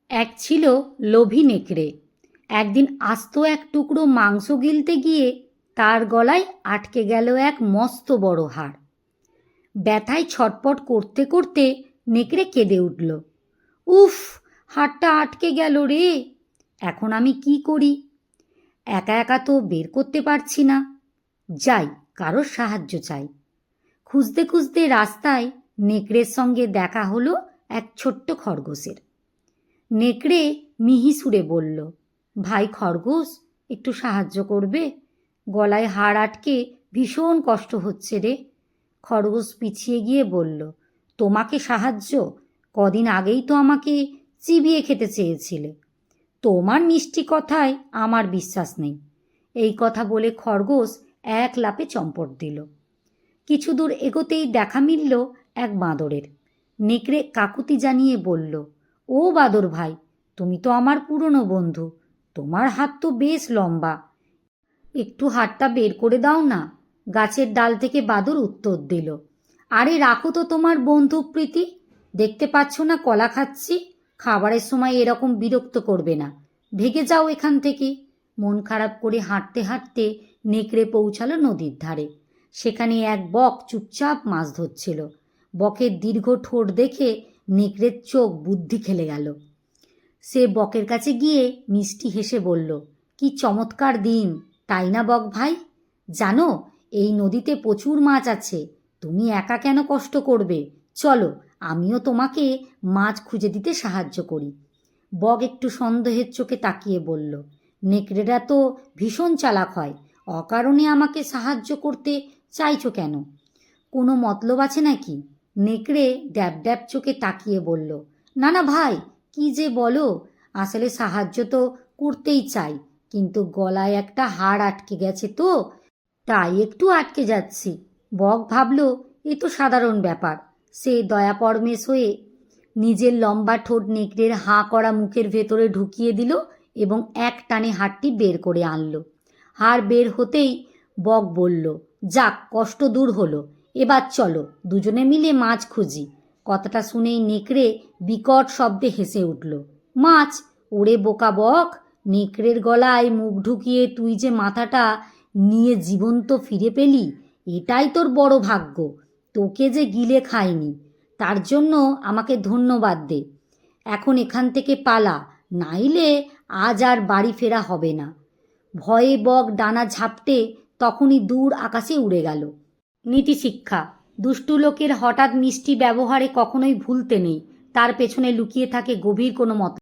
এক ছিল লোভী নেকড়ে। একদিন আস্ত এক টুকরো মাংস গিলতে গিয়ে তার গলায় আটকে গেল এক মস্ত বড় হাড়। ব্যথায় ছটপট করতে করতে নেকড়ে কেঁদে উঠল। উফ, হাড়টা আটকে গেল রে! এখন আমি কি করি? একা একা তো বের করতে পারছি না। যাই, কারোর সাহায্য চাই। খুঁজতে খুঁজতে রাস্তায় নেকড়ের সঙ্গে দেখা হলো এক ছোট্ট খরগোশের। নেকড়ে মিহি সুরে বলল, ভাই খরগোশ, একটু সাহায্য করবে? গলায় হাড় আটকে ভীষণ কষ্ট হচ্ছে রে। খরগোশ পিছিয়ে গিয়ে বলল, তোমাকে সাহায্য? কদিন আগেই তো আমাকে চিবিয়ে খেতে চেয়েছিলে। তোমার মিষ্টি কথায় আমার বিশ্বাস নেই। এই কথা বলে খরগোশ এক লাফে চম্পট দিল। কিছু দূর এগোতেই দেখা মিলল এক বাঁদরের। নেকড়ে কাকুতি জানিয়ে বলল, ও বাঁদর ভাই, তুমি তো আমার পুরনো বন্ধু। তোমার হাত তো বেশ লম্বা, একটু হাতটা বের করে দাও না। গাছের ডাল থেকে বাদর উত্তর দিল, আরে রাখো তো তোমার বন্ধু প্রীতি। দেখতে পাচ্ছ না কলা খাচ্ছি? খাবারের সময় এরকম বিরক্ত করবে না, ভেগে যাও এখান থেকে। মন খারাপ করে হাঁটতে হাঁটতে নেকড়ে পৌঁছালো নদীর ধারে। সেখানে এক বক চুপচাপ মাছ ধরছিল। বকের দীর্ঘ ঠোঁট দেখে নেকড়ের চোখ বুদ্ধি খেলে গেল। সে বকের কাছে গিয়ে মিষ্টি হেসে বলল, কি চমৎকার দিন, তাই না বক ভাই? জানো, এই নদীতে প্রচুর মাছ আছে। তুমি একা কেন কষ্ট করবে? চলো, আমিও তোমাকে মাছ খুঁজে দিতে সাহায্য করি। বক একটু সন্দেহের চোখে তাকিয়ে বলল, নেকড়েরা তো ভীষণ চালাক হয়, অকারণে আমাকে সাহায্য করতে চাইছো কেন? কোনো মতলব আছে নাকি? নেকড়ে ড্যাব ড্যাব চোখে তাকিয়ে বলল, না না ভাই, কি যে বলো! আসলে সাহায্য তো করতেই চাই, কিন্তু গলায় একটা হাড় আটকে গেছে তো, তাই একটু আটকে যাচ্ছি। বক ভাবল, এ তো সাধারণ ব্যাপার। সে দয়া পরমেশ হয়ে নিজের লম্বা ঠোঁট নেকড়ের হাঁ করা মুখের ভেতরে ঢুকিয়ে দিল এবং এক টানে হাড়টি বের করে আনল। হাড় বের হতেই বক বলল, যাক, কষ্ট দূর হলো। এবার চলো, দুজনে মিলে মাছ খুঁজি। কথাটা শুনেই নেকড়ে বিকট শব্দে হেসে উঠল। মাছ? ওরে বোকা বক, নেকড়ের গলায় মুখ ঢুকিয়ে তুই যে মাথাটা নিয়ে জীবন্ত ফিরে পেলি, এটাই তোর বড় ভাগ্য। তোকে যে গিলে খায়নি, তার জন্য আমাকে ধন্যবাদ দে। এখন এখান থেকে পালা, নাইলে আজ আর বাড়ি ফেরা হবে না। ভয়ে বক ডানা ঝাপটে তখনই দূর আকাশে উড়ে গেল। নীতিশিক্ষা: দুষ্টু লোকের হঠাৎ মিষ্টি ব্যবহারে কখনোই ভুলতে নেই, তার পেছনে লুকিয়ে থাকে গভীর কোনো মত।